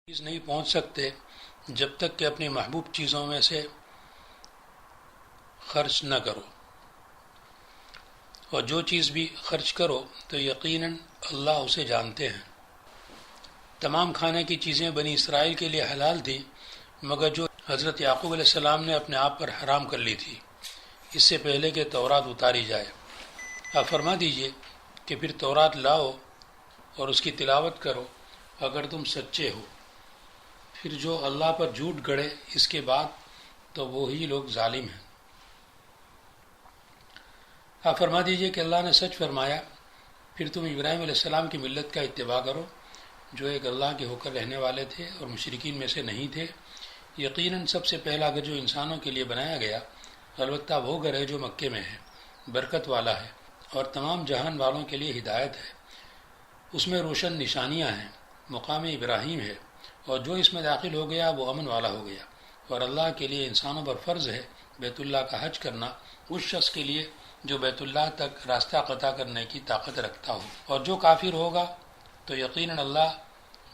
چیز نہیں پہنچ سکتے جب تک کہ اپنی محبوب چیزوں میں سے خرچ نہ کرو، اور جو چیز بھی خرچ کرو تو یقیناً اللہ اسے جانتے ہیں۔ تمام کھانے کی چیزیں بنی اسرائیل کے لیے حلال تھی، مگر جو حضرت یعقوب علیہ السلام نے اپنے آپ پر حرام کر لی تھی اس سے پہلے کہ تورات اتاری جائے۔ آپ فرما دیجئے کہ پھر تورات لاؤ اور اس کی تلاوت کرو اگر تم سچے ہو۔ پھر جو اللہ پر جھوٹ گڑھے اس کے بعد تو وہی لوگ ظالم ہیں۔ آپ فرما دیجئے کہ اللہ نے سچ فرمایا، پھر تم ابراہیم علیہ السلام کی ملت کا اتباع کرو جو ایک اللہ کے ہو کر رہنے والے تھے اور مشرکین میں سے نہیں تھے۔ یقیناً سب سے پہلا گھر جو انسانوں کے لیے بنایا گیا البتہ وہ گھر ہے جو مکے میں ہے، برکت والا ہے اور تمام جہان والوں کے لیے ہدایت ہے۔ اس میں روشن نشانیاں ہیں، مقام ابراہیم ہے، اور جو اس میں داخل ہو گیا وہ امن والا ہو گیا۔ اور اللہ کے لیے انسانوں پر فرض ہے بیت اللہ کا حج کرنا اس شخص کے لیے جو بیت اللہ تک راستہ قطع کرنے کی طاقت رکھتا ہو، اور جو کافر ہوگا تو یقیناً اللہ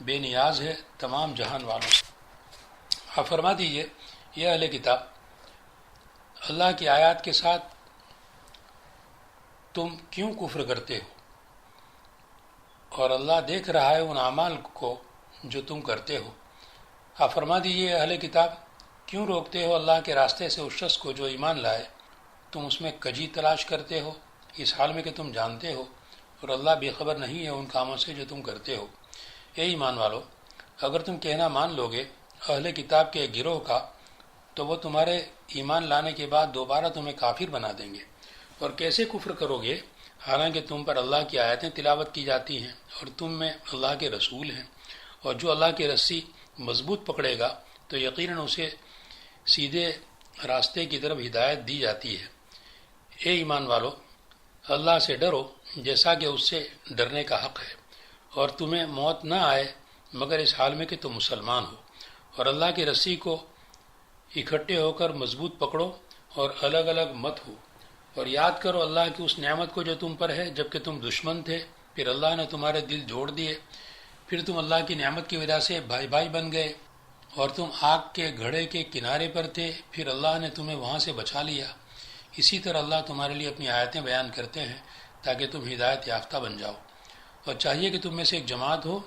بے نیاز ہے تمام جہان والوں۔ آپ فرما دیجئے یہ اہل کتاب، اللہ کی آیات کے ساتھ تم کیوں کفر کرتے ہو، اور اللہ دیکھ رہا ہے ان اعمال کو جو تم کرتے ہو۔ آپ فرما دیجئے اہل کتاب، کیوں روکتے ہو اللہ کے راستے سے اس شخص کو جو ایمان لائے؟ تم اس میں کجی تلاش کرتے ہو اس حال میں کہ تم جانتے ہو اور اللہ بے خبر نہیں ہے ان کاموں سے جو تم کرتے ہو۔ اے ایمان والو، اگر تم کہنا مان لوگے اہل کتاب کے گروہ کا تو وہ تمہارے ایمان لانے کے بعد دوبارہ تمہیں کافر بنا دیں گے۔ اور کیسے کفر کرو گے حالانکہ تم پر اللہ کی آیتیں تلاوت کی جاتی ہیں اور تم میں اللہ کے رسول ہیں؟ اور جو اللہ کی رسی مضبوط پکڑے گا تو یقیناً اسے سیدھے راستے کی طرف ہدایت دی جاتی ہے۔ اے ایمان والو، اللہ سے ڈرو جیسا کہ اس سے ڈرنے کا حق ہے، اور تمہیں موت نہ آئے مگر اس حال میں کہ تم مسلمان ہو، اور اللہ کی رسی کو اکٹھے ہو کر مضبوط پکڑو اور الگ الگ مت ہو، اور یاد کرو اللہ کی اس نعمت کو جو تم پر ہے جبکہ تم دشمن تھے، پھر اللہ نے تمہارے دل جوڑ دیے، پھر تم اللہ کی نعمت کی وجہ سے بھائی بھائی بن گئے، اور تم آگ کے گھڑے کے کنارے پر تھے، پھر اللہ نے تمہیں وہاں سے بچا لیا۔ اسی طرح اللہ تمہارے لیے اپنی آیتیں بیان کرتے ہیں تاکہ تم ہدایت یافتہ بن جاؤ۔ اور چاہیے کہ تم میں سے ایک جماعت ہو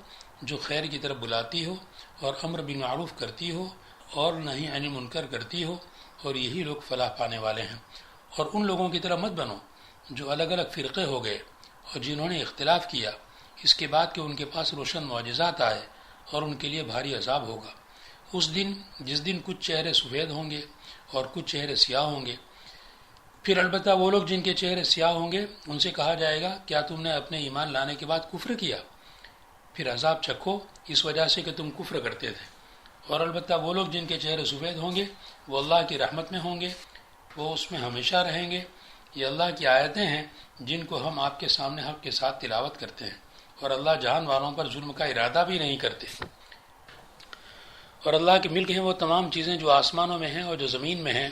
جو خیر کی طرف بلاتی ہو اور امر بالمعروف کرتی ہو اور نہی عن منکر کرتی ہو، اور یہی لوگ فلاح پانے والے ہیں۔ اور ان لوگوں کی طرح مت بنو جو الگ الگ فرقے ہو گئے اور جنہوں نے اختلاف کیا اس کے بعد کہ ان کے پاس روشن معجزات آئے، اور ان کے لیے بھاری عذاب ہوگا اس دن جس دن کچھ چہرے سفید ہوں گے اور کچھ چہرے سیاہ ہوں گے۔ پھر البتہ وہ لوگ جن کے چہرے سیاہ ہوں گے ان سے کہا جائے گا کیا تم نے اپنے ایمان لانے کے بعد کفر کیا؟ پھر عذاب چکھو اس وجہ سے کہ تم کفر کرتے تھے۔ اور البتہ وہ لوگ جن کے چہرے سفید ہوں گے وہ اللہ کی رحمت میں ہوں گے، وہ اس میں ہمیشہ رہیں گے۔ یہ اللہ کی آیتیں ہیں جن کو ہم آپ کے سامنے حق کے ساتھ تلاوت کرتے ہیں، اور اللہ جہان والوں پر ظلم کا ارادہ بھی نہیں کرتے۔ اور اللہ کے ملک ہیں وہ تمام چیزیں جو آسمانوں میں ہیں اور جو زمین میں ہیں،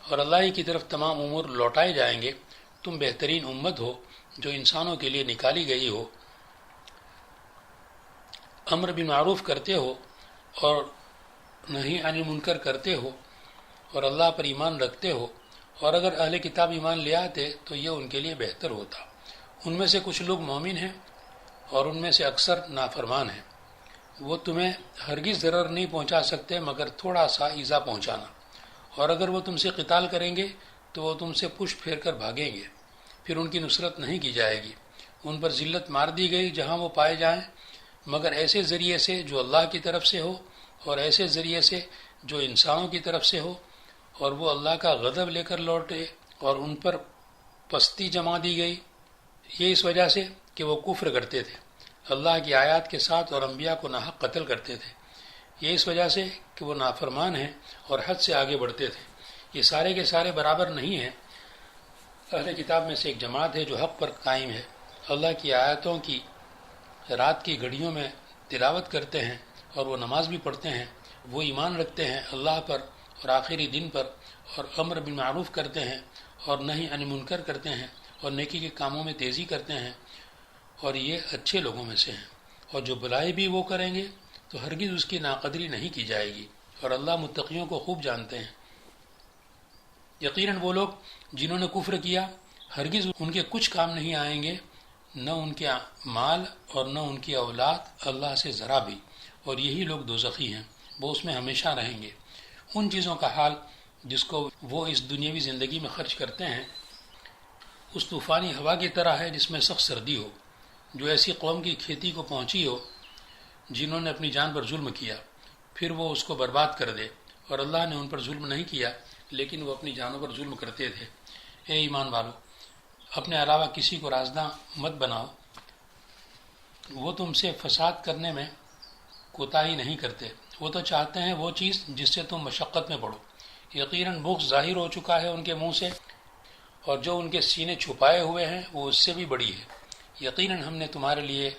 اور اللہ ہی کی طرف تمام امور لوٹائے جائیں گے۔ تم بہترین امت ہو جو انسانوں کے لیے نکالی گئی ہو، امر بالمعروف کرتے ہو اور نہی عن المنکر کرتے ہو، اور اللہ پر ایمان رکھتے ہو۔ اور اگر اہل کتاب ایمان لے آتے تو یہ ان کے لیے بہتر ہوتا۔ ان میں سے کچھ لوگ مومن ہیں اور ان میں سے اکثر نافرمان ہیں۔ وہ تمہیں ہرگز ضرر نہیں پہنچا سکتے مگر تھوڑا سا ایذا پہنچانا، اور اگر وہ تم سے قتال کریں گے تو وہ تم سے پشت پھیر کر بھاگیں گے، پھر ان کی نصرت نہیں کی جائے گی۔ ان پر ذلت مار دی گئی جہاں وہ پائے جائیں، مگر ایسے ذریعے سے جو اللہ کی طرف سے ہو، اور ایسے ذریعے سے جو انسانوں کی طرف سے ہو، اور وہ اللہ کا غضب لے کر لوٹے، اور ان پر پستی جما دی گئی، یہ اس وجہ سے کہ وہ کفر کرتے تھے اللہ کی آیات کے ساتھ اور انبیاء کو ناحق قتل کرتے تھے۔ یہ اس وجہ سے کہ وہ نافرمان ہیں اور حد سے آگے بڑھتے تھے۔ یہ سارے کے سارے برابر نہیں ہیں۔ اہل کتاب میں سے ایک جماعت ہے جو حق پر قائم ہے، اللہ کی آیاتوں کی رات کی گھڑیوں میں تلاوت کرتے ہیں اور وہ نماز بھی پڑھتے ہیں۔ وہ ایمان رکھتے ہیں اللہ پر اور آخری دن پر، اور امر بالمعروف کرتے ہیں اور نہی عن منکر کرتے ہیں، اور نیکی کے کاموں میں تیزی کرتے ہیں، اور یہ اچھے لوگوں میں سے ہیں۔ اور جو بلائی بھی وہ کریں گے تو ہرگز اس کی ناقدری نہیں کی جائے گی، اور اللہ متقیوں کو خوب جانتے ہیں۔ یقیناً وہ لوگ جنہوں نے کفر کیا ہرگز ان کے کچھ کام نہیں آئیں گے، نہ ان کے مال اور نہ ان کی اولاد اللہ سے ذرا بھی، اور یہی لوگ دوزخی ہیں، وہ اس میں ہمیشہ رہیں گے۔ ان چیزوں کا حال جس کو وہ اس دنیاوی زندگی میں خرچ کرتے ہیں اس طوفانی ہوا کی طرح ہے جس میں سخت سردی ہو، جو ایسی قوم کی کھیتی کو پہنچی ہو جنہوں نے اپنی جان پر ظلم کیا، پھر وہ اس کو برباد کر دے، اور اللہ نے ان پر ظلم نہیں کیا لیکن وہ اپنی جانوں پر ظلم کرتے تھے۔ اے ایمان والو، اپنے علاوہ کسی کو رازداں مت بناؤ، وہ تم سے فساد کرنے میں کوتاہی نہیں کرتے، وہ تو چاہتے ہیں وہ چیز جس سے تم مشقت میں پڑو۔ یقیناً بغض ظاہر ہو چکا ہے ان کے منہ سے، اور جو ان کے سینے چھپائے ہوئے ہیں وہ اس سے بھی بڑی ہے۔ یقیناً ہم نے تمہارے لیے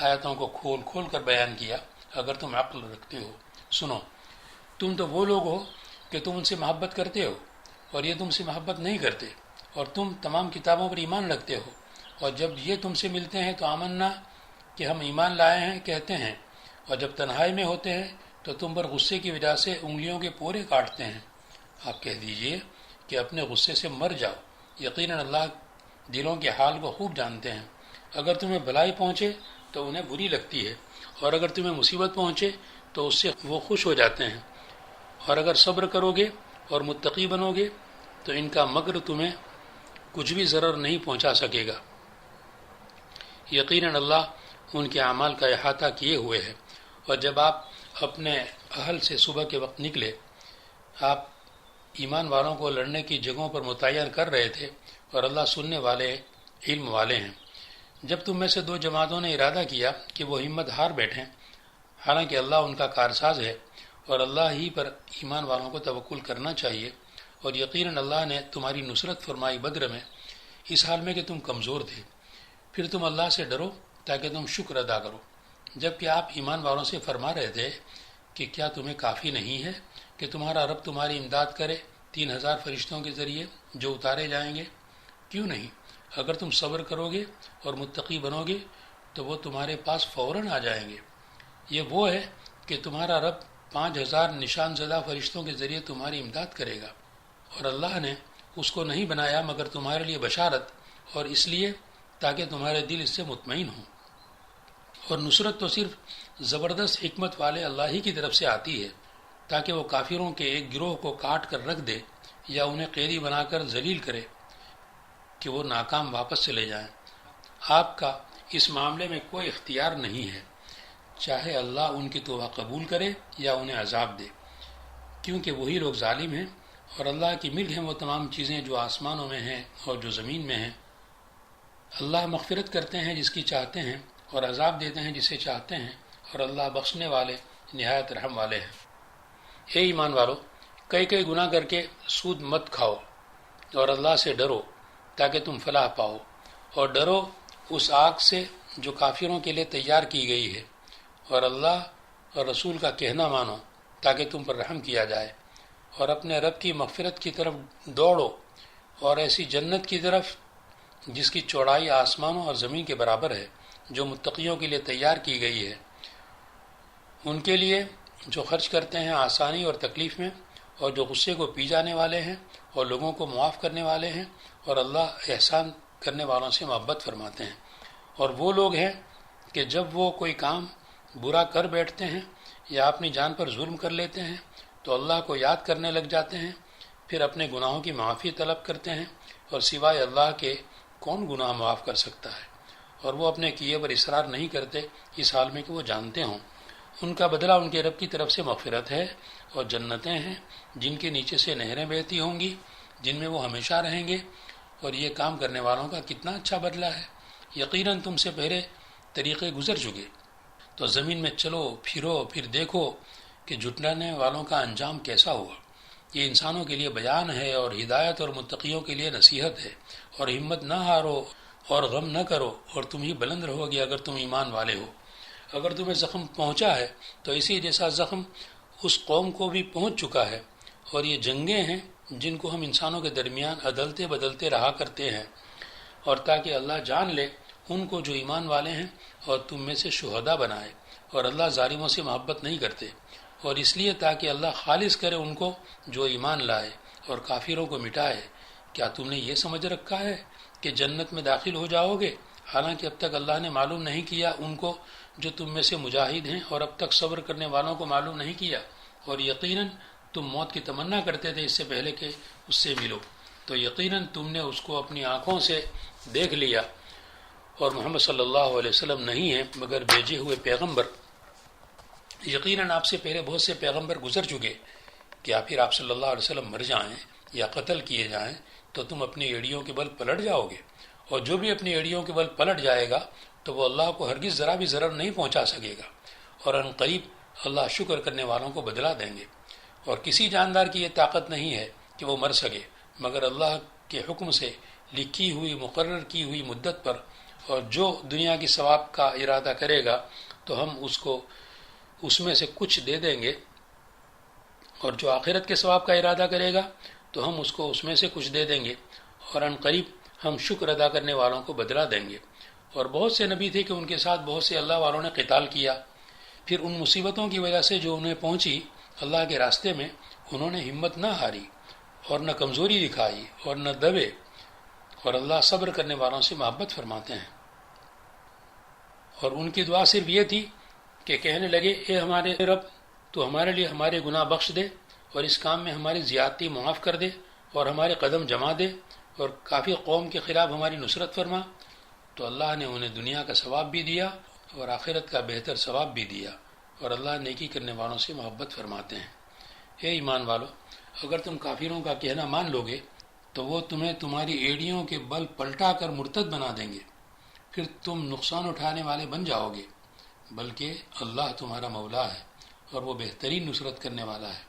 آیتوں کو کھول کھول کر بیان کیا، اگر تم عقل رکھتے ہو۔ سنو، تم تو وہ لوگ ہو کہ تم ان سے محبت کرتے ہو اور یہ تم سے محبت نہیں کرتے، اور تم تمام کتابوں پر ایمان رکھتے ہو، اور جب یہ تم سے ملتے ہیں تو آمنا کہ ہم ایمان لائے ہیں کہتے ہیں، اور جب تنہائی میں ہوتے ہیں تو تم پر غصے کی وجہ سے انگلیوں کے پورے کاٹتے ہیں۔ آپ کہہ دیجئے کہ اپنے غصے سے مر جاؤ، یقیناً اللہ دلوں کے حال کو خوب جانتے ہیں۔ اگر تمہیں بھلائی پہنچے تو انہیں بری لگتی ہے، اور اگر تمہیں مصیبت پہنچے تو اس سے وہ خوش ہو جاتے ہیں، اور اگر صبر کرو گے اور متقی بنو گے تو ان کا مکر تمہیں کچھ بھی ضرر نہیں پہنچا سکے گا۔ یقیناً اللہ ان کے اعمال کا احاطہ کیے ہوئے ہے۔ اور جب آپ اپنے اہل سے صبح کے وقت نکلے، آپ ایمان والوں کو لڑنے کی جگہوں پر متعین کر رہے تھے، اور اللہ سننے والے علم والے ہیں۔ جب تم میں سے دو جماعتوں نے ارادہ کیا کہ وہ ہمت ہار بیٹھیں، حالانکہ اللہ ان کا کارساز ہے، اور اللہ ہی پر ایمان والوں کو توکل کرنا چاہیے، اور یقیناً اللہ نے تمہاری نصرت فرمائی بدر میں، اس حال میں کہ تم کمزور تھے۔ پھر تم اللہ سے ڈرو تاکہ تم شکر ادا کرو، جبکہ آپ ایمان والوں سے فرما رہے تھے کہ کیا تمہیں کافی نہیں ہے کہ تمہارا رب تمہاری امداد کرے 3000 فرشتوں کے ذریعے جو اتارے جائیں گے؟ کیوں نہیں؟ اگر تم صبر کرو گے اور متقی بنو گے تو وہ تمہارے پاس فوراً آ جائیں گے۔ یہ وہ ہے کہ تمہارا رب 5000 نشان زدہ فرشتوں کے ذریعے تمہاری امداد کرے گا، اور اللہ نے اس کو نہیں بنایا مگر تمہارے لیے بشارت، اور اس لیے تاکہ تمہارے دل اس سے مطمئن ہوں۔ اور نصرت تو صرف زبردست حکمت والے اللہ ہی کی طرف سے آتی ہے، تاکہ وہ کافروں کے ایک گروہ کو کاٹ کر رکھ دے یا انہیں قیدی بنا کر ذلیل کرے کہ وہ ناکام واپس چلے جائیں۔ آپ کا اس معاملے میں کوئی اختیار نہیں ہے، چاہے اللہ ان کی توبہ قبول کرے یا انہیں عذاب دے، کیونکہ وہی لوگ ظالم ہیں، اور اللہ کی ملک ہیں وہ تمام چیزیں جو آسمانوں میں ہیں اور جو زمین میں ہیں۔ اللہ مغفرت کرتے ہیں جس کی چاہتے ہیں اور عذاب دیتے ہیں جسے چاہتے ہیں، اور اللہ بخشنے والے نہایت رحم والے ہیں۔ اے ایمان والو، کئی گناہ کر کے سود مت کھاؤ، اور اللہ سے ڈرو تاکہ تم فلاح پاؤ، اور ڈرو اس آگ سے جو کافروں کے لیے تیار کی گئی ہے، اور اللہ اور رسول کا کہنا مانو تاکہ تم پر رحم کیا جائے، اور اپنے رب کی مغفرت کی طرف دوڑو، اور ایسی جنت کی طرف جس کی چوڑائی آسمانوں اور زمین کے برابر ہے، جو متقیوں کے لیے تیار کی گئی ہے۔ ان کے لیے جو خرچ کرتے ہیں آسانی اور تکلیف میں، اور جو غصے کو پی جانے والے ہیں اور لوگوں کو معاف کرنے والے ہیں، اور اللہ احسان کرنے والوں سے محبت فرماتے ہیں۔ اور وہ لوگ ہیں کہ جب وہ کوئی کام برا کر بیٹھتے ہیں یا اپنی جان پر ظلم کر لیتے ہیں تو اللہ کو یاد کرنے لگ جاتے ہیں، پھر اپنے گناہوں کی معافی طلب کرتے ہیں، اور سوائے اللہ کے کون گناہ معاف کر سکتا ہے، اور وہ اپنے کیے پر اصرار نہیں کرتے اس حال میں کہ وہ جانتے ہوں۔ ان کا بدلہ ان کے رب کی طرف سے مغفرت ہے اور جنتیں ہیں جن کے نیچے سے نہریں بہتی ہوں گی، جن میں وہ ہمیشہ رہیں گے، اور یہ کام کرنے والوں کا کتنا اچھا بدلہ ہے۔ یقیناً تم سے پہلے طریقے گزر چکے، تو زمین میں چلو پھرو، پھر دیکھو کہ جھٹلانے والوں کا انجام کیسا ہوا۔ یہ انسانوں کے لیے بیان ہے اور ہدایت، اور متقیوں کے لیے نصیحت ہے۔ اور ہمت نہ ہارو اور غم نہ کرو، اور تم ہی بلند رہو گے اگر تم ایمان والے ہو۔ اگر تمہیں زخم پہنچا ہے تو اسی جیسا زخم اس قوم کو بھی پہنچ چکا ہے، اور یہ جنگیں ہیں جن کو ہم انسانوں کے درمیان عدلتے بدلتے رہا کرتے ہیں، اور تاکہ اللہ جان لے ان کو جو ایمان والے ہیں اور تم میں سے شہداء بنائے، اور اللہ ظالموں سے محبت نہیں کرتے، اور اس لیے تاکہ اللہ خالص کرے ان کو جو ایمان لائے اور کافروں کو مٹائے۔ کیا تم نے یہ سمجھ رکھا ہے کہ جنت میں داخل ہو جاؤ گے، حالانکہ اب تک اللہ نے معلوم نہیں کیا ان کو جو تم میں سے مجاہد ہیں، اور اب تک صبر کرنے والوں کو معلوم نہیں کیا، اور یقیناً تم موت کی تمنا کرتے تھے اس سے پہلے کہ اس سے ملو، تو یقیناً تم نے اس کو اپنی آنکھوں سے دیکھ لیا، اور محمد صلی اللہ علیہ وسلم نہیں ہیں مگر بھیجے ہوئے پیغمبر۔ یقیناً آپ سے پہلے بہت سے پیغمبر گزر چکے، کیا پھر آپ صلی اللہ علیہ وسلم مر جائیں یا قتل کیے جائیں تو تم اپنی ایڑیوں کے بل پلٹ جاؤ گے، اور جو بھی اپنی ایڑیوں کے بل پلٹ جائے گا تو وہ اللہ کو ہرگز ذرا بھی ضرر نہیں پہنچا سکے گا، اور ان قریب اللہ شکر کرنے والوں کو بدلا دیں گے۔ اور کسی جاندار کی یہ طاقت نہیں ہے کہ وہ مر سکے مگر اللہ کے حکم سے لکھی ہوئی مقرر کی ہوئی مدت پر، اور جو دنیا کی ثواب کا ارادہ کرے گا تو ہم اس کو اس میں سے کچھ دے دیں گے، اور جو آخرت کے ثواب کا ارادہ کرے گا تو ہم اس کو اس میں سے کچھ دے دیں گے، اور ان قریب ہم شکر ادا کرنے والوں کو بدلا دیں گے۔ اور بہت سے نبی تھے کہ ان کے ساتھ بہت سے اللہ والوں نے قتال کیا، پھر ان مصیبتوں کی وجہ سے جو انہیں پہنچی اللہ کے راستے میں، انہوں نے ہمت نہ ہاری اور نہ کمزوری دکھائی اور نہ دبے، اور اللہ صبر کرنے والوں سے محبت فرماتے ہیں۔ اور ان کی دعا صرف یہ تھی کہ کہنے لگے، اے ہمارے رب، تو ہمارے لیے ہمارے گناہ بخش دے، اور اس کام میں ہماری زیادتی معاف کر دے، اور ہمارے قدم جما دے، اور کافی قوم کے خلاف ہماری نصرت فرما۔ تو اللہ نے انہیں دنیا کا ثواب بھی دیا اور آخرت کا بہتر ثواب بھی دیا، اور اللہ نیکی کرنے والوں سے محبت فرماتے ہیں۔ اے ایمان والو، اگر تم کافروں کا کہنا مان لو گے تو وہ تمہیں تمہاری ایڑیوں کے بل پلٹا کر مرتد بنا دیں گے، پھر تم نقصان اٹھانے والے بن جاؤ گے، بلکہ اللہ تمہارا مولا ہے اور وہ بہترین نصرت کرنے والا ہے۔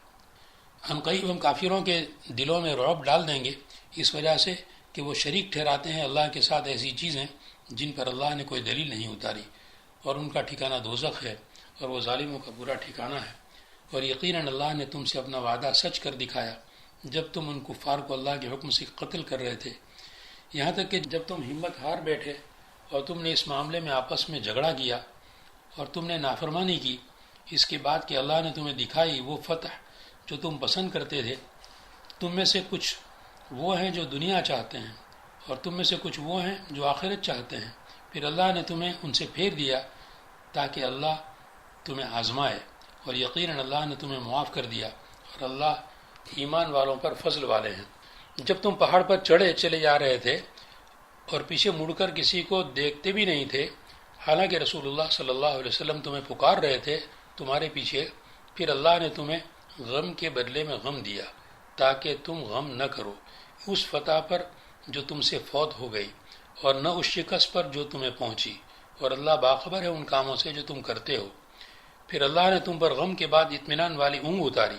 ہم قریب ہم کافروں کے دلوں میں رعب ڈال دیں گے اس وجہ سے کہ وہ شریک ٹھہراتے ہیں اللہ کے ساتھ ایسی چیزیں جن پر اللہ نے کوئی دلیل نہیں اتاری، اور ان کا ٹھکانہ دوزخ ہے، اور وہ ظالموں کا برا ٹھکانہ ہے۔ اور یقیناً اللہ نے تم سے اپنا وعدہ سچ کر دکھایا جب تم ان کفار کو اللہ کے حکم سے قتل کر رہے تھے، یہاں تک کہ جب تم ہمت ہار بیٹھے اور تم نے اس معاملے میں آپس میں جھگڑا کیا اور تم نے نافرمانی کی، اس کے بعد کہ اللہ نے تمہیں دکھائی وہ فتح جو تم پسند کرتے تھے۔ تم میں سے کچھ وہ ہیں جو دنیا چاہتے ہیں، اور تم میں سے کچھ وہ ہیں جو آخرت چاہتے ہیں، پھر اللہ نے تمہیں ان سے پھیر دیا تاکہ اللہ تمہیں آزمائے، اور یقیناً اللہ نے تمہیں معاف کر دیا، اور اللہ ایمان والوں پر فضل والے ہیں۔ جب تم پہاڑ پر چلے جا رہے تھے اور پیچھے مڑ کر کسی کو دیکھتے بھی نہیں تھے، حالانکہ رسول اللہ صلی اللہ علیہ وسلم تمہیں پکار رہے تھے تمہارے پیچھے، پھر اللہ نے تمہیں غم کے بدلے میں غم دیا تاکہ تم غم نہ کرو اس فتح پر جو تم سے فوت ہو گئی، اور نہ اس شکست پر جو تمہیں پہنچی، اور اللہ باخبر ہے ان کاموں سے جو تم کرتے ہو۔ پھر اللہ نے تم پر غم کے بعد اطمینان والی اونگ اتاری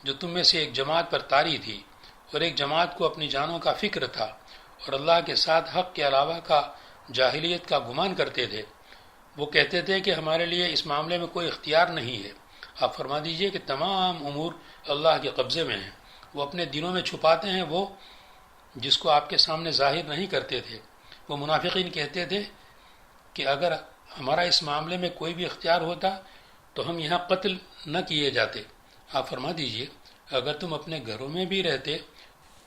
جو تم میں سے ایک جماعت پر طاری تھی، اور ایک جماعت کو اپنی جانوں کا فکر تھا، اور اللہ کے ساتھ حق کے علاوہ کا جاہلیت کا گمان کرتے تھے۔ وہ کہتے تھے کہ ہمارے لیے اس معاملے میں کوئی اختیار نہیں ہے۔ آپ فرما دیجئے کہ تمام امور اللہ کے قبضے میں ہیں، وہ اپنے دلوں میں چھپاتے ہیں وہ جس کو آپ کے سامنے ظاہر نہیں کرتے تھے۔ وہ منافقین کہتے تھے کہ اگر ہمارا اس معاملے میں کوئی بھی اختیار ہوتا تو ہم یہاں قتل نہ کیے جاتے۔ آپ فرما دیجئے اگر تم اپنے گھروں میں بھی رہتے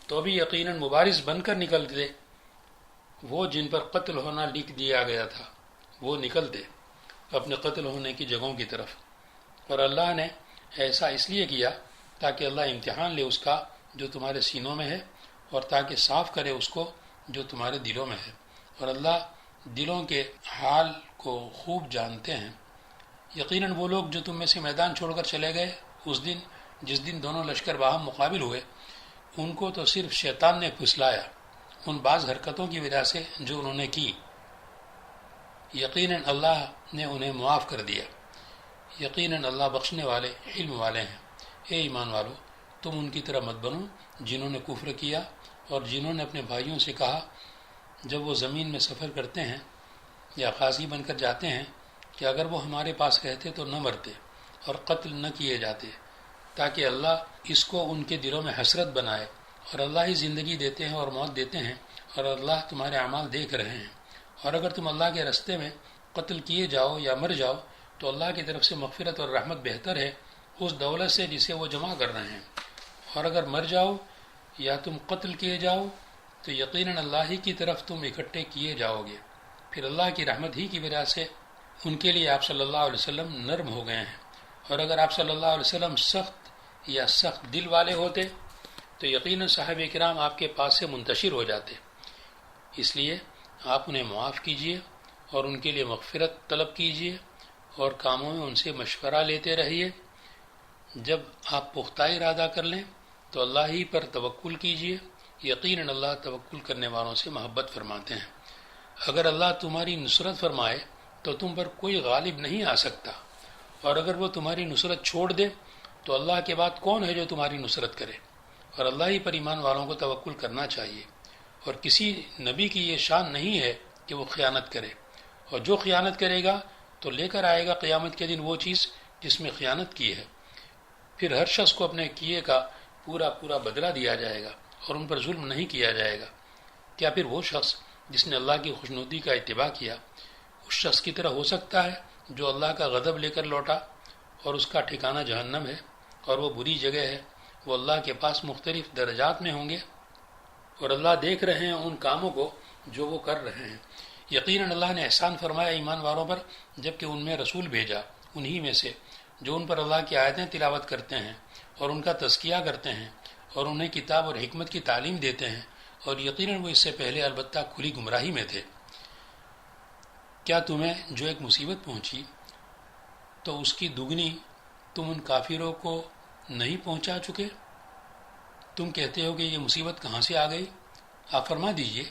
تو بھی یقیناً مبارز بن کر نکلتے، وہ جن پر قتل ہونا لکھ دیا گیا تھا وہ نکلتے اپنے قتل ہونے کی جگہوں کی طرف، اور اللہ نے ایسا اس لیے کیا تاکہ اللہ امتحان لے اس کا جو تمہارے سینوں میں ہے، اور تاکہ صاف کرے اس کو جو تمہارے دلوں میں ہے، اور اللہ دلوں کے حال کو خوب جانتے ہیں۔ یقیناً وہ لوگ جو تم میں سے میدان چھوڑ کر چلے گئے اس دن جس دن دونوں لشکر باہم مقابل ہوئے، ان کو تو صرف شیطان نے پھسلایا ان بعض حرکتوں کی وجہ سے جو انہوں نے کی۔ یقیناً اللہ نے انہیں معاف کر دیا، یقیناً اللہ بخشنے والے علم والے ہیں۔ اے ایمان والو، تم ان کی طرح مت بنو جنہوں نے کفر کیا اور جنہوں نے اپنے بھائیوں سے کہا جب وہ زمین میں سفر کرتے ہیں یا غازی بن کر جاتے ہیں کہ اگر وہ ہمارے پاس رہتے تو نہ مرتے اور قتل نہ کیے جاتے، تاکہ اللہ اس کو ان کے دلوں میں حسرت بنائے۔ اور اللہ ہی زندگی دیتے ہیں اور موت دیتے ہیں، اور اللہ تمہارے اعمال دیکھ رہے ہیں۔ اور اگر تم اللہ کے رستے میں قتل کیے جاؤ یا مر جاؤ تو اللہ کی طرف سے مغفرت اور رحمت بہتر ہے اس دولت سے جسے وہ جمع کر رہے ہیں۔ اور اگر مر جاؤ یا تم قتل کیے جاؤ تو یقیناً اللہ ہی کی طرف تم اکٹھے کیے جاؤ گے، پھر اللہ کی رحمت ہی کی وجہ سے ان کے لیے آپ صلی اللہ علیہ وسلم نرم ہو گئے ہیں۔ اور اگر آپ صلی اللہ علیہ وسلم سخت یا سخت دل والے ہوتے تو یقیناً صحابہ کرام آپ کے پاس سے منتشر ہو جاتے۔ اس لیے آپ انہیں معاف کیجیے اور ان کے لیے مغفرت طلب کیجیے اور کاموں میں ان سے مشورہ لیتے رہیے۔ جب آپ پختہ ارادہ کر لیں تو اللہ ہی پر توکل کیجیے، یقیناً اللہ توکل کرنے والوں سے محبت فرماتے ہیں۔ اگر اللہ تمہاری نصرت فرمائے تو تم پر کوئی غالب نہیں آ سکتا، اور اگر وہ تمہاری نصرت چھوڑ دے تو اللہ کے بعد کون ہے جو تمہاری نصرت کرے؟ اور اللہ ہی پر ایمان والوں کو توکل کرنا چاہیے، اور کسی نبی کی یہ شان نہیں ہے کہ وہ خیانت کرے، اور جو خیانت کرے گا تو لے کر آئے گا قیامت کے دن وہ چیز جس میں خیانت کی ہے۔ پھر ہر شخص کو اپنے کیے کا پورا بدلہ دیا جائے گا اور ان پر ظلم نہیں کیا جائے گا۔ کیا پھر وہ شخص جس نے اللہ کی خوشنودی کا اتباع کیا اس شخص کی طرح ہو سکتا ہے جو اللہ کا غضب لے کر لوٹا اور اس کا ٹھکانہ جہنم ہے اور وہ بری جگہ ہے؟ وہ اللہ کے پاس مختلف درجات میں ہوں گے، اور اللہ دیکھ رہے ہیں ان کاموں کو جو وہ کر رہے ہیں۔ یقیناً اللہ نے احسان فرمایا ایمان والوں پر جبکہ ان میں رسول بھیجا، انہی میں سے جو ان پر اللہ کی آیتیں تلاوت کرتے ہیں اور ان کا تزکیہ کرتے ہیں اور انہیں کتاب اور حکمت کی تعلیم دیتے ہیں، اور یقیناً وہ اس سے پہلے البتہ کھلی گمراہی میں تھے۔ کیا تمہیں جو ایک مصیبت پہنچی تو اس کی دگنی تم ان کافروں کو نہیں پہنچا چکے؟ تم کہتے ہو کہ یہ مصیبت کہاں سے آ گئی؟ آپ فرما دیجئے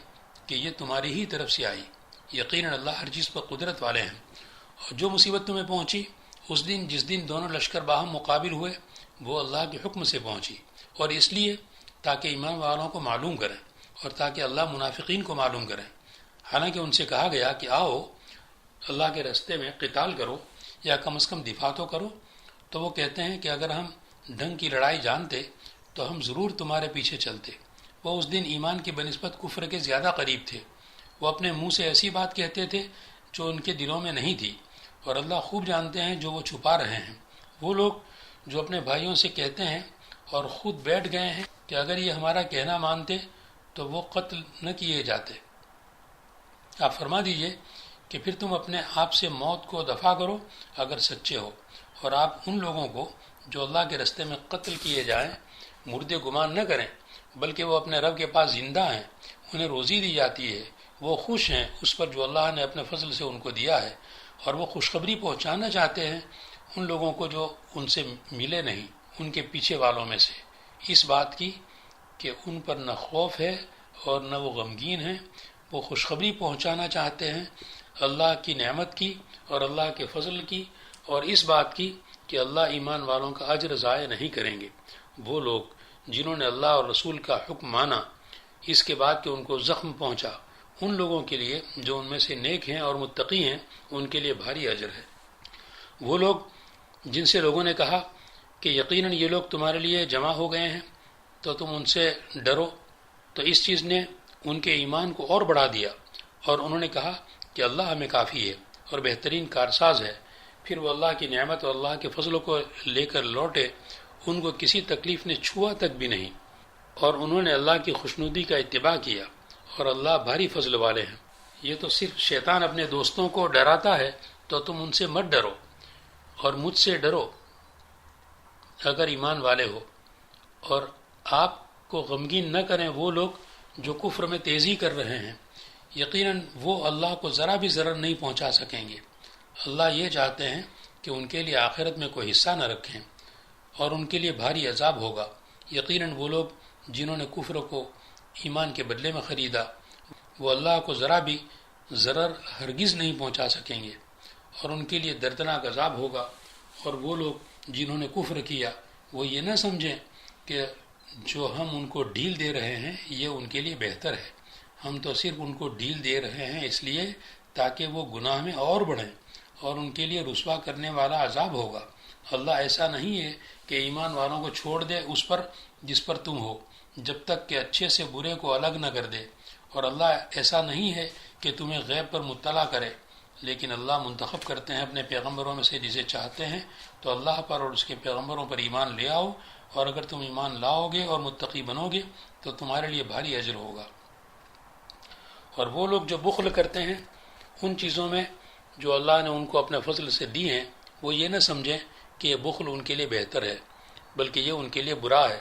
کہ یہ تمہاری ہی طرف سے آئی، یقیناً اللہ ہر چیز پر قدرت والے ہیں۔ اور جو مصیبت تمہیں پہنچی اس دن جس دن دونوں لشکر باہم مقابل ہوئے وہ اللہ کے حکم سے پہنچی، اور اس لیے تاکہ ایمان والوں کو معلوم کریں اور تاکہ اللہ منافقین کو معلوم کریں۔ حالانکہ ان سے کہا گیا کہ آؤ اللہ کے راستے میں قتال کرو یا کم از کم دفاع تو کرو، تو وہ کہتے ہیں کہ اگر ہم ڈھنگ کی لڑائی جانتے تو ہم ضرور تمہارے پیچھے چلتے۔ وہ اس دن ایمان کی بنسبت کفر کے زیادہ قریب تھے۔ وہ اپنے منہ سے ایسی بات کہتے تھے جو ان کے دلوں میں نہیں تھی، اور اللہ خوب جانتے ہیں جو وہ چھپا رہے ہیں۔ وہ لوگ جو اپنے بھائیوں سے کہتے ہیں اور خود بیٹھ گئے ہیں کہ اگر یہ ہمارا کہنا مانتے تو وہ قتل نہ کیے جاتے۔ آپ فرما دیجئے کہ پھر تم اپنے آپ سے موت کو دفع کرو اگر سچے ہو، اور آپ ان لوگوں کو جو اللہ کے راستے میں قتل کیے جائیں مردے گمان نہ کریں، بلکہ وہ اپنے رب کے پاس زندہ ہیں، انہیں روزی دی جاتی ہے، وہ خوش ہیں اس پر جو اللہ نے اپنے فضل سے ان کو دیا ہے، اور وہ خوشخبری پہنچانا چاہتے ہیں ان لوگوں کو جو ان سے ملے نہیں، ان کے پیچھے والوں میں سے، اس بات کی کہ ان پر نہ خوف ہے اور نہ وہ غمگین ہیں۔ وہ خوشخبری پہنچانا چاہتے ہیں اللہ کی نعمت کی اور اللہ کے فضل کی، اور اس بات کی کہ اللہ ایمان والوں کا اجر ضائع نہیں کریں گے۔ وہ لوگ جنہوں نے اللہ اور رسول کا حکم مانا اس کے بعد کہ ان کو زخم پہنچا، ان لوگوں کے لیے جو ان میں سے نیک ہیں اور متقی ہیں ان کے لیے بھاری اجر ہے۔ وہ لوگ جن سے لوگوں نے کہا کہ یقیناً یہ لوگ تمہارے لیے جمع ہو گئے ہیں تو تم ان سے ڈرو، تو اس چیز نے ان کے ایمان کو اور بڑھا دیا، اور انہوں نے کہا کہ اللہ ہمیں کافی ہے اور بہترین کارساز ہے۔ پھر وہ اللہ کی نعمت اور اللہ کے فضلوں کو لے کر لوٹے، ان کو کسی تکلیف نے چھوا تک بھی نہیں، اور انہوں نے اللہ کی خوشنودی کا اتباع کیا، اور اللہ بھاری فضل والے ہیں۔ یہ تو صرف شیطان اپنے دوستوں کو ڈراتا ہے، تو تم ان سے مت ڈرو اور مجھ سے ڈرو اگر ایمان والے ہو، اور آپ کو غمگین نہ کریں وہ لوگ جو کفر میں تیزی کر رہے ہیں، یقیناً وہ اللہ کو ذرا بھی ضرر نہیں پہنچا سکیں گے۔ اللہ یہ چاہتے ہیں کہ ان کے لیے آخرت میں کوئی حصہ نہ رکھیں، اور ان کے لیے بھاری عذاب ہوگا۔ یقیناً وہ لوگ جنہوں نے کفر کو ایمان کے بدلے میں خریدا، وہ اللہ کو ذرا بھی ضرر ہرگز نہیں پہنچا سکیں گے، اور ان کے لیے دردناک عذاب ہوگا۔ اور وہ لوگ جنہوں نے کفر کیا وہ یہ نہ سمجھیں کہ جو ہم ان کو ڈھیل دے رہے ہیں یہ ان کے لیے بہتر ہے، ہم تو صرف ان کو ڈھیل دے رہے ہیں اس لیے تاکہ وہ گناہ میں اور بڑھیں، اور ان کے لیے رسوا کرنے والا عذاب ہوگا۔ اللہ ایسا نہیں ہے کہ ایمان والوں کو چھوڑ دے اس پر جس پر تم ہو، جب تک کہ اچھے سے برے کو الگ نہ کر دے، اور اللہ ایسا نہیں ہے کہ تمہیں غیب پر مطلع کرے۔ لیکن اللہ منتخب کرتے ہیں اپنے پیغمبروں میں سے جسے چاہتے ہیں، تو اللہ پر اور اس کے پیغمبروں پر ایمان لے آؤ، اور اگر تم ایمان لاؤ گے اور متقی بنو گے تو تمہارے لیے بھاری اجر ہوگا۔ اور وہ لوگ جو بخل کرتے ہیں ان چیزوں میں جو اللہ نے ان کو اپنے فضل سے دی ہیں، وہ یہ نہ سمجھیں کہ یہ بخل ان کے لیے بہتر ہے، بلکہ یہ ان کے لیے برا ہے۔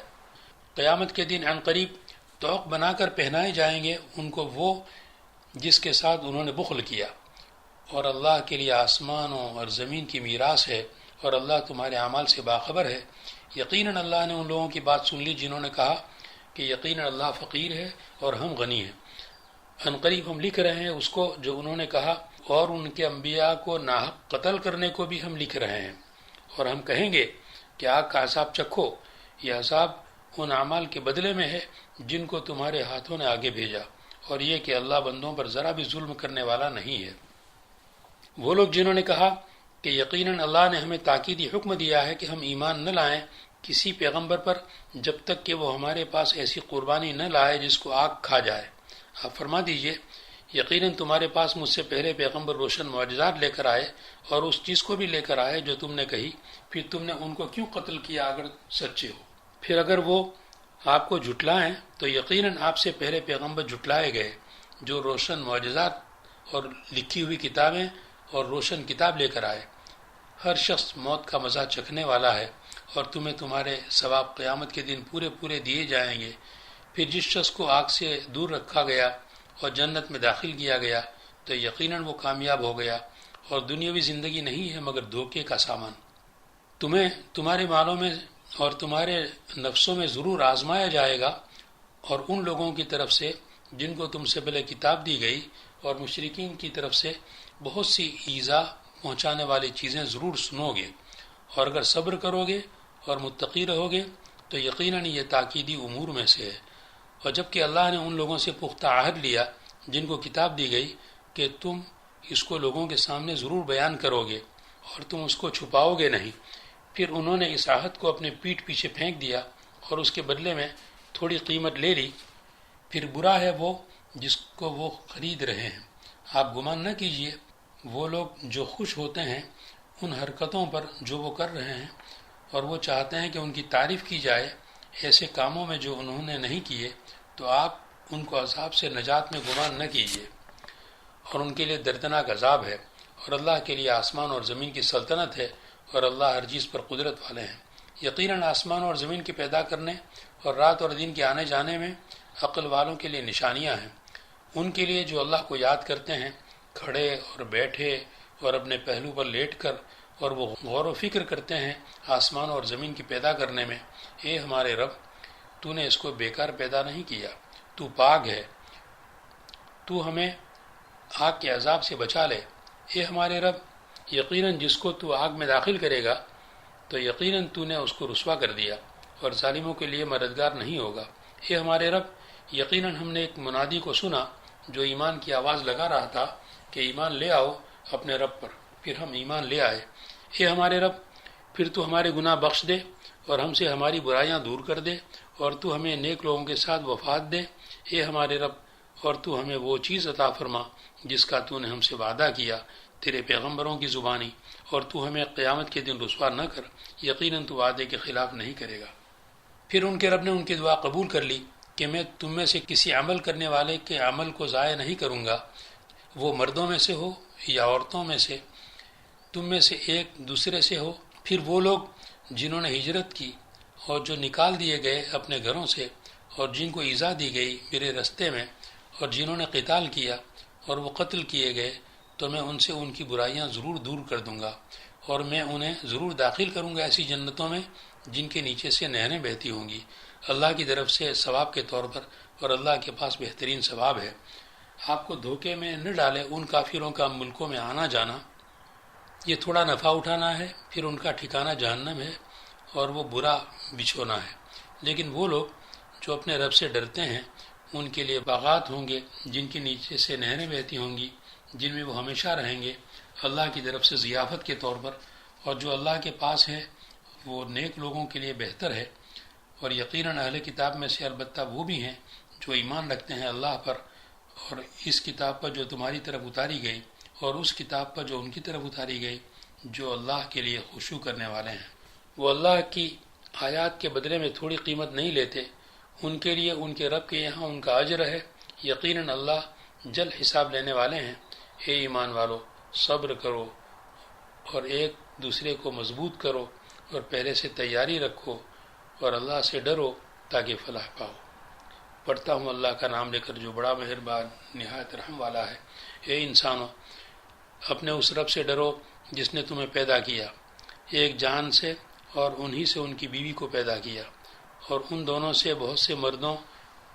قیامت کے دن عن قریب طوق بنا کر پہنائے جائیں گے ان کو وہ جس کے ساتھ انہوں نے بخل کیا، اور اللہ کے لیے آسمانوں اور زمین کی میراث ہے، اور اللہ تمہارے اعمال سے باخبر ہے۔ یقیناً اللہ نے ان لوگوں کی بات سن لی جنہوں نے کہا کہ یقیناً اللہ فقیر ہے اور ہم غنی ہیں۔ عن قریب ہم لکھ رہے ہیں اس کو جو انہوں نے کہا، اور ان کے انبیاء کو ناحق قتل کرنے کو بھی ہم لکھ رہے ہیں، اور ہم کہیں گے کہ آگ کا عذاب چکھو، یہ عذاب ان اعمال کے بدلے میں ہے جن کو تمہارے ہاتھوں نے آگے بھیجا، اور یہ کہ اللہ بندوں پر ذرا بھی ظلم کرنے والا نہیں ہے۔ وہ لوگ جنہوں نے کہا کہ یقیناً اللہ نے ہمیں تاکیدی حکم دیا ہے کہ ہم ایمان نہ لائیں کسی پیغمبر پر جب تک کہ وہ ہمارے پاس ایسی قربانی نہ لائے جس کو آگ کھا جائے۔ آپ فرما دیجئے یقیناً تمہارے پاس مجھ سے پہلے پیغمبر روشن معجزات لے کر آئے، اور اس چیز کو بھی لے کر آئے جو تم نے کہی، پھر تم نے ان کو کیوں قتل کیا اگر سچے ہو؟ پھر اگر وہ آپ کو جھٹلائیں تو یقیناً آپ سے پہلے پیغمبر جھٹلائے گئے جو روشن معجزات اور لکھی ہوئی کتابیں اور روشن کتاب لے کر آئے۔ ہر شخص موت کا مزہ چکھنے والا ہے، اور تمہیں تمہارے ثواب قیامت کے دن پورے پورے دیے جائیں گے۔ پھر جس شخص کو آگ سے دور رکھا گیا اور جنت میں داخل کیا گیا تو یقیناً وہ کامیاب ہو گیا، اور دنیاوی زندگی نہیں ہے مگر دھوکے کا سامان۔ تمہیں تمہارے مالوں میں اور تمہارے نفسوں میں ضرور آزمایا جائے گا، اور ان لوگوں کی طرف سے جن کو تم سے پہلے کتاب دی گئی اور مشرکین کی طرف سے بہت سی ایذا پہنچانے والی چیزیں ضرور سنو گے، اور اگر صبر کرو گے اور متقی رہو گے تو یقیناً یہ تاکیدی امور میں سے ہے۔ اور جبکہ اللہ نے ان لوگوں سے پختہ عہد لیا جن کو کتاب دی گئی کہ تم اس کو لوگوں کے سامنے ضرور بیان کرو گے اور تم اس کو چھپاؤ گے نہیں، پھر انہوں نے اس عہد کو اپنے پیٹھ پیچھے پھینک دیا اور اس کے بدلے میں تھوڑی قیمت لے لی، پھر برا ہے وہ جس کو وہ خرید رہے ہیں۔ آپ گمان نہ کیجیے وہ لوگ جو خوش ہوتے ہیں ان حرکتوں پر جو وہ کر رہے ہیں، اور وہ چاہتے ہیں کہ ان کی تعریف کی جائے ایسے کاموں میں جو انہوں نے نہیں کیے، تو آپ ان کو عذاب سے نجات میں گمان نہ کیجیے، اور ان کے لیے دردناک عذاب ہے۔ اور اللہ کے لیے آسمان اور زمین کی سلطنت ہے، اور اللہ ہر چیز پر قدرت والے ہیں۔ یقیناً آسمان اور زمین کے پیدا کرنے اور رات اور دن کے آنے جانے میں عقل والوں کے لیے نشانیاں ہیں، ان کے لیے جو اللہ کو یاد کرتے ہیں کھڑے اور بیٹھے اور اپنے پہلو پر لیٹ کر، اور وہ غور و فکر کرتے ہیں آسمان اور زمین کی پیدا کرنے میں۔ اے ہمارے رب، تو نے اس کو بیکار پیدا نہیں کیا، تو پاک ہے، تو ہمیں آگ کے عذاب سے بچا لے۔ اے ہمارے رب، یقیناً جس کو تو آگ میں داخل کرے گا تو یقیناً تو نے اس کو رسوا کر دیا، اور ظالموں کے لیے مددگار نہیں ہوگا۔ اے ہمارے رب، یقیناً ہم نے ایک منادی کو سنا جو ایمان کی آواز لگا رہا تھا کہ ایمان لے آؤ اپنے رب پر، پھر ہم ایمان لے آئے۔ اے ہمارے رب، پھر تو ہمارے گناہ بخش دے اور ہم سے ہماری برائیاں دور کر دے، اور تو ہمیں نیک لوگوں کے ساتھ وفات دے۔ اے ہمارے رب، اور تو ہمیں وہ چیز عطا فرما جس کا تو نے ہم سے وعدہ کیا تیرے پیغمبروں کی زبانی، اور تو ہمیں قیامت کے دن رسوا نہ کر، یقیناً تو وعدے کے خلاف نہیں کرے گا۔ پھر ان کے رب نے ان کی دعا قبول کر لی کہ میں تم میں سے کسی عمل کرنے والے کے عمل کو ضائع نہیں کروں گا، وہ مردوں میں سے ہو یا عورتوں میں سے، تم میں سے ایک دوسرے سے ہو۔ پھر وہ لوگ جنہوں نے ہجرت کی اور جو نکال دیے گئے اپنے گھروں سے، اور جن کو ایذا دی گئی میرے رستے میں، اور جنہوں نے قتال کیا اور وہ قتل کیے گئے، تو میں ان سے ان کی برائیاں ضرور دور کر دوں گا، اور میں انہیں ضرور داخل کروں گا ایسی جنتوں میں جن کے نیچے سے نہریں بہتی ہوں گی، اللہ کی طرف سے ثواب کے طور پر، اور اللہ کے پاس بہترین ثواب ہے۔ آپ کو دھوکے میں نہ ڈالے ان کافروں کا ملکوں میں آنا جانا، یہ تھوڑا نفع اٹھانا ہے، پھر ان کا ٹھکانہ جہنم ہے اور وہ برا بچھونا ہے۔ لیکن وہ لوگ جو اپنے رب سے ڈرتے ہیں ان کے لیے باغات ہوں گے جن کے نیچے سے نہریں بہتی ہوں گی، جن میں وہ ہمیشہ رہیں گے اللہ کی طرف سے ضیافت کے طور پر، اور جو اللہ کے پاس ہے وہ نیک لوگوں کے لیے بہتر ہے۔ اور یقیناً اہل کتاب میں سے البتہ وہ بھی ہیں جو ایمان رکھتے ہیں اللہ پر اور اس کتاب پر جو تمہاری طرف اتاری گئی، اور اس کتاب پر جو ان کی طرف اتاری گئی جو اللہ کے لیے خشوع کرنے والے ہیں۔ وہ اللہ کی آیات کے بدلے میں تھوڑی قیمت نہیں لیتے، ان کے لیے ان کے رب کے یہاں ان کا اجر ہے، یقیناً اللہ جلد حساب لینے والے ہیں۔ اے ایمان والو، صبر کرو اور ایک دوسرے کو مضبوط کرو اور پہلے سے تیاری رکھو اور اللہ سے ڈرو تاکہ فلاح پاؤ۔ پڑھتا ہوں اللہ کا نام لے کر جو بڑا مہربان نہایت رحم والا ہے۔ اے انسانو، اپنے اس رب سے ڈرو جس نے تمہیں پیدا کیا ایک جان سے اور انہی سے ان کی بیوی کو پیدا کیا اور ان دونوں سے بہت سے مردوں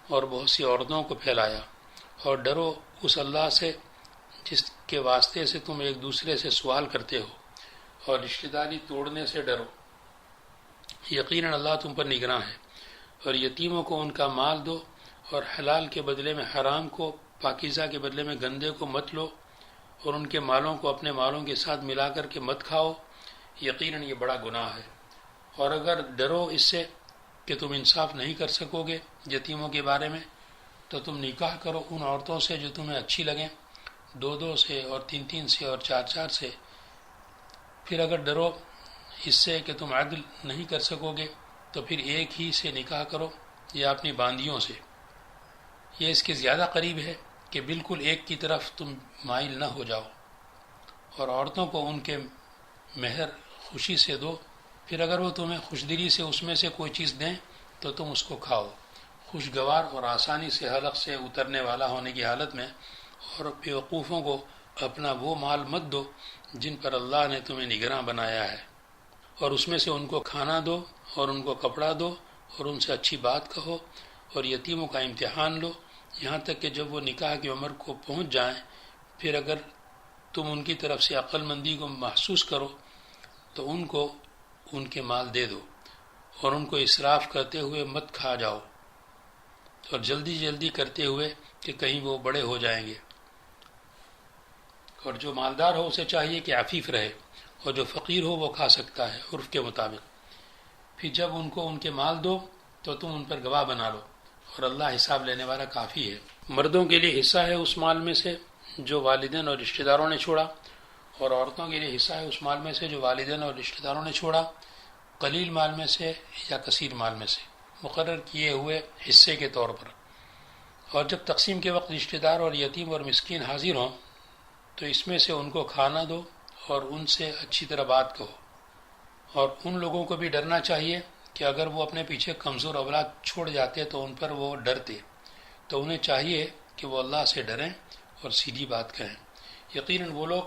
اور بہت سی عورتوں کو پھیلایا، اور ڈرو اس اللہ سے جس کے واسطے سے تم ایک دوسرے سے سوال کرتے ہو، اور رشتہ داری توڑنے سے ڈرو، یقیناً اللہ تم پر نگراں ہے۔ اور یتیموں کو ان کا مال دو، اور حلال کے بدلے میں حرام کو، پاکیزہ کے بدلے میں گندے کو مت لو، اور ان کے مالوں کو اپنے مالوں کے ساتھ ملا کر کے مت کھاؤ، یقیناً یہ بڑا گناہ ہے۔ اور اگر ڈرو اس سے کہ تم انصاف نہیں کر سکو گے یتیموں کے بارے میں، تو تم نکاح کرو ان عورتوں سے جو تمہیں اچھی لگیں، 2 سے اور 3 سے اور 4 سے۔ پھر اگر ڈرو اس سے کہ تم عدل نہیں کر سکو گے تو پھر ایک ہی سے نکاح کرو یا اپنی باندیوں سے، یہ اس کے زیادہ قریب ہے کہ بالکل ایک کی طرف تم مائل نہ ہو جاؤ۔ اور عورتوں کو ان کے مہر خوشی سے دو، پھر اگر وہ تمہیں خوشدلی سے اس میں سے کوئی چیز دیں تو تم اس کو کھاؤ، خوشگوار اور آسانی سے حلق سے اترنے والا ہونے کی حالت میں۔ اور بیوقوفوں کو اپنا وہ مال مت دو جن پر اللہ نے تمہیں نگراں بنایا ہے، اور اس میں سے ان کو کھانا دو اور ان کو کپڑا دو اور ان سے اچھی بات کہو، اور یتیموں کا امتحان لو یہاں تک کہ جب وہ نکاح کی عمر کو پہنچ جائیں۔ پھر اگر تم ان کی طرف سے عقل مندی کو محسوس کرو تو ان کو ان کے مال دے دو، اور ان کو اسراف کرتے ہوئے مت کھا جاؤ، اور جلدی جلدی کرتے ہوئے کہ کہیں وہ بڑے ہو جائیں گے۔ اور جو مالدار ہو اسے چاہیے کہ عفیف رہے، اور جو فقیر ہو وہ کھا سکتا ہے عرف کے مطابق۔ پھر جب ان کو ان کے مال دو تو تم ان پر گواہ بنا لو، اور اللہ حساب لینے والا کافی ہے۔ مردوں کے لیے حصہ ہے اس مال میں سے جو والدین اور رشتہ داروں نے چھوڑا، اور عورتوں کے لیے حصہ ہے اس مال میں سے جو والدین اور رشتہ داروں نے چھوڑا، قلیل مال میں سے یا کثیر مال میں سے، مقرر کیے ہوئے حصے کے طور پر۔ اور جب تقسیم کے وقت رشتہ دار اور یتیم اور مسکین حاضر ہوں تو اس میں سے ان کو کھانا دو اور ان سے اچھی طرح بات کہو۔ اور ان لوگوں کو بھی ڈرنا چاہیے کہ اگر وہ اپنے پیچھے کمزور اولاد چھوڑ جاتے تو ان پر وہ ڈرتے، تو انہیں چاہیے کہ وہ اللہ سے ڈریں اور سیدھی بات کہیں۔ یقیناً وہ لوگ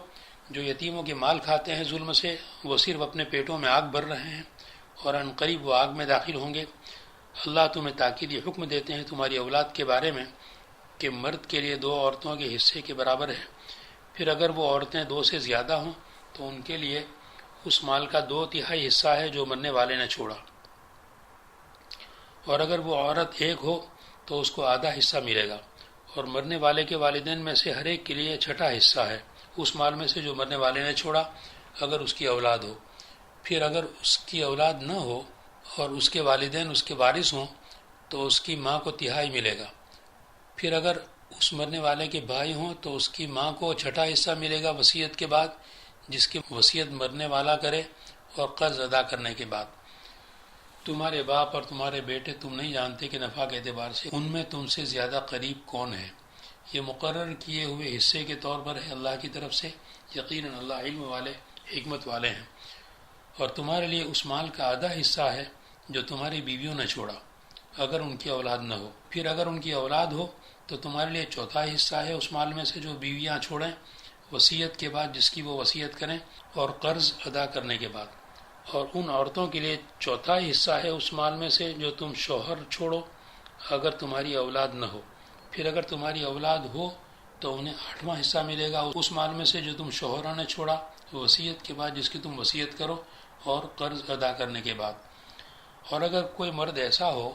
جو یتیموں کے مال کھاتے ہیں ظلم سے، وہ صرف اپنے پیٹوں میں آگ بھر رہے ہیں اور ان قریب وہ آگ میں داخل ہوں گے۔ اللہ تمہیں تاکیدی حکم دیتے ہیں تمہاری اولاد کے بارے میں کہ مرد کے لیے 2 عورتوں کے حصے کے برابر ہے، پھر اگر وہ عورتیں 2 سے زیادہ ہوں تو ان کے لیے اس مال کا 2/3 حصہ ہے جو مرنے والے نے چھوڑا، اور اگر وہ عورت ایک ہو تو اس کو آدھا حصہ ملے گا، اور مرنے والے کے والدین میں سے ہر ایک کے لیے 1/6 حصہ ہے اس مال میں سے جو مرنے والے نے چھوڑا، اگر اس کی اولاد ہو۔ پھر اگر اس کی اولاد نہ ہو اور اس کے والدین اس کے وارث ہوں تو اس کی ماں کو 1/3 ملے گا۔ پھر اگر اس مرنے والے کے بھائی ہوں تو اس کی ماں کو 1/6 حصہ ملے گا وصیت کے بعد، جس کی وصیت مرنے والا کرے اور قرض ادا کرنے کے بعد۔ تمہارے باپ اور تمہارے بیٹے تم نہیں جانتے کہ نفع کے اعتبار سے ان میں تم سے زیادہ قریب کون ہے، یہ مقرر کیے ہوئے حصے کے طور پر ہے اللہ کی طرف سے، یقیناً اللہ علم والے حکمت والے ہیں۔ اور تمہارے لیے اس مال کا آدھا حصہ ہے جو تمہاری بیویوں نے چھوڑا اگر ان کی اولاد نہ ہو، پھر اگر ان کی اولاد ہو تو تمہارے لیے 1/4 حصہ ہے اس مال میں سے جو بیویاں چھوڑیں وصیت کے بعد، جس کی وہ وصیت کریں اور قرض ادا کرنے کے بعد۔ اور ان عورتوں کے لیے 1/4 حصہ ہے اس مال میں سے جو تم شوہر چھوڑو اگر تمہاری اولاد نہ ہو، پھر اگر تمہاری اولاد ہو تو انہیں 8واں حصہ ملے گا اس مال میں سے جو تم شوہروں نے چھوڑا وصیت کے بعد، جس کی تم وصیت کرو اور قرض ادا کرنے کے بعد۔ اور اگر کوئی مرد ایسا ہو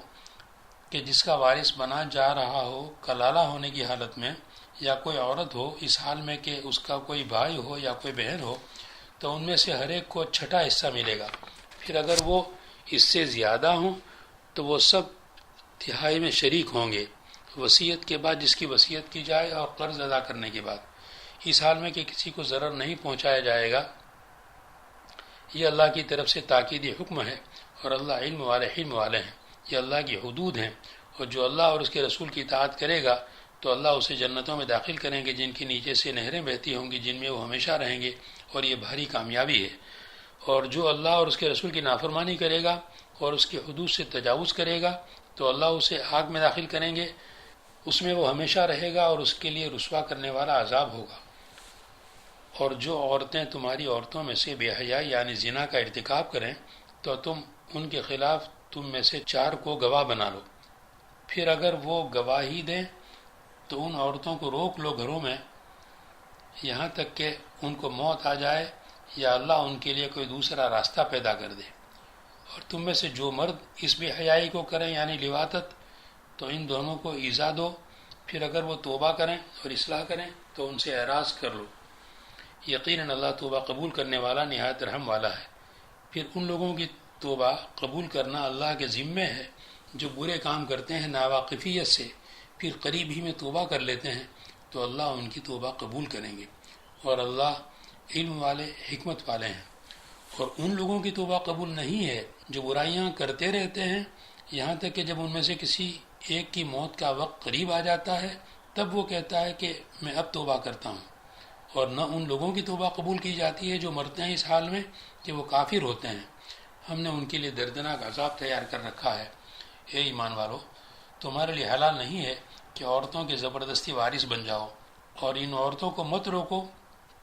کہ جس کا وارث بنا جا رہا ہو کلالہ ہونے کی حالت میں، یا کوئی عورت ہو اس حال میں کہ اس کا کوئی بھائی ہو یا کوئی بہن ہو، تو ان میں سے ہر ایک کو 1/6 حصہ ملے گا۔ پھر اگر وہ اس سے زیادہ ہوں تو وہ سب 1/3 میں شریک ہوں گے وصیت کے بعد، جس کی وصیت کی جائے اور قرض ادا کرنے کے بعد۔ اس حال میں کہ کسی کو ضرر نہیں پہنچایا جائے گا، یہ اللہ کی طرف سے تاکیدی حکم ہے، اور اللہ علم والے ہیں، یہ اللہ کی حدود ہیں، اور جو اللہ اور اس کے رسول کی اطاعت کرے گا تو اللہ اسے جنتوں میں داخل کریں گے جن کے نیچے سے نہریں بہتی ہوں گی، جن میں وہ ہمیشہ رہیں گے، اور یہ بھاری کامیابی ہے۔ اور جو اللہ اور اس کے رسول کی نافرمانی کرے گا اور اس کی حدود سے تجاوز کرے گا تو اللہ اسے آگ میں داخل کریں گے، اس میں وہ ہمیشہ رہے گا اور اس کے لیے رسوا کرنے والا عذاب ہوگا۔ اور جو عورتیں تمہاری عورتوں میں سے بے حیائی یعنی زنا کا ارتکاب کریں تو تم ان کے خلاف تم میں سے 4 کو گواہ بنا لو، پھر اگر وہ گواہی دیں تو ان عورتوں کو روک لو گھروں میں یہاں تک کہ ان کو موت آ جائے یا اللہ ان کے لیے کوئی دوسرا راستہ پیدا کر دے۔ اور تم میں سے جو مرد اس بے حیائی کو کریں یعنی لواطت تو ان دونوں کو ایذا دو، پھر اگر وہ توبہ کریں اور اصلاح کریں تو ان سے اعراض کر لو، یقیناً اللہ توبہ قبول کرنے والا نہایت رحم والا ہے۔ پھر ان لوگوں کی توبہ قبول کرنا اللہ کے ذمے ہے جو برے کام کرتے ہیں ناواقفیت سے، پھر قریب ہی میں توبہ کر لیتے ہیں تو اللہ ان کی توبہ قبول کریں گے، اور اللہ علم والے حکمت والے ہیں۔ اور ان لوگوں کی توبہ قبول نہیں ہے جو برائیاں کرتے رہتے ہیں یہاں تک کہ جب ان میں سے کسی ایک کی موت کا وقت قریب آ جاتا ہے تب وہ کہتا ہے کہ میں اب توبہ کرتا ہوں۔ اور نہ ان لوگوں کی توبہ قبول کی جاتی ہے جو مرتے ہیں اس حال میں کہ وہ کافر ہوتے ہیں، ہم نے ان کے لیے دردناک عذاب تیار کر رکھا ہے۔ اے ایمان والو، تمہارے لیے حلال نہیں ہے کہ عورتوں کے زبردستی وارث بن جاؤ، اور ان عورتوں کو مت روکو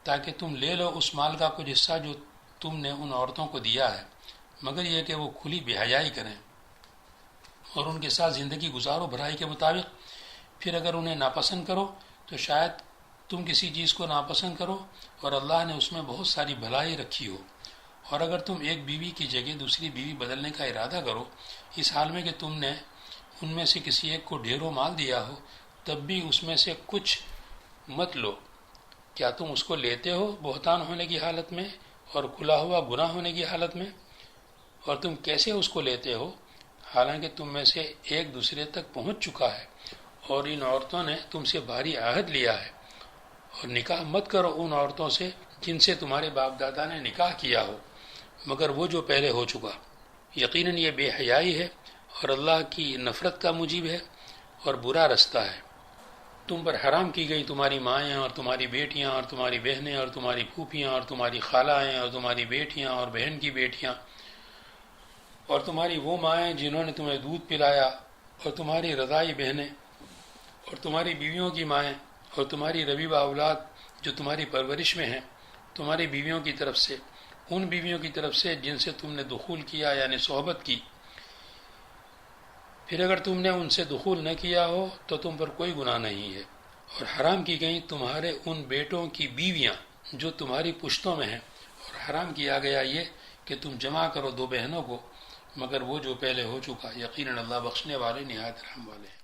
تاکہ تم لے لو اس مال کا کچھ حصہ جو تم نے ان عورتوں کو دیا ہے، مگر یہ کہ وہ کھلی بے حیائی کریں اور ان کے ساتھ زندگی گزارو بھلائی کے مطابق۔ پھر اگر انہیں ناپسند کرو تو شاید تم کسی چیز کو ناپسند کرو اور اللہ نے اس میں بہت ساری بھلائی رکھی ہو۔ اور اگر تم ایک بیوی کی جگہ دوسری بیوی بدلنے کا ارادہ کرو اس حال میں کہ تم نے ان میں سے کسی ایک کو ڈھیروں مال دیا ہو، تب بھی اس میں سے کچھ مت لو۔ کیا تم اس کو لیتے ہو بہتان ہونے کی حالت میں اور کھلا ہوا گناہ ہونے کی حالت میں؟ اور تم کیسے اس کو لیتے ہو حالانکہ تم میں سے ایک دوسرے تک پہنچ چکا ہے اور ان عورتوں نے تم سے بھاری عہد لیا ہے؟ اور نکاح مت کرو ان عورتوں سے جن سے تمہارے باپ دادا نے نکاح کیا ہو مگر وہ جو پہلے ہو چکا، یقیناً یہ بے حیائی ہے اور اللہ کی نفرت کا موجب ہے اور برا رستہ ہے۔ تم پر حرام کی گئی تمہاری مائیں اور تمہاری بیٹیاں اور تمہاری بہنیں اور تمہاری پھوپھیاں اور تمہاری خالائیں اور تمہاری بیٹیاں اور بہن کی بیٹیاں اور تمہاری وہ مائیں جنہوں نے تمہیں دودھ پلایا اور تمہاری رضائی بہنیں اور تمہاری بیویوں کی مائیں اور تمہاری ربیبہ اولاد جو تمہاری پرورش میں ہیں تمہاری بیویوں کی طرف سے، ان بیویوں کی طرف سے جن سے تم نے دخول کیا یعنی صحبت کی۔ پھر اگر تم نے ان سے دخول نہ کیا ہو تو تم پر کوئی گناہ نہیں ہے۔ اور حرام کی گئیں تمہارے ان بیٹوں کی بیویاں جو تمہاری پشتوں میں ہیں، اور حرام کیا گیا یہ کہ تم جمع کرو 2 بہنوں کو مگر وہ جو پہلے ہو چکا، یقیناً اللہ بخشنے والے نہایت رحم والے ہیں۔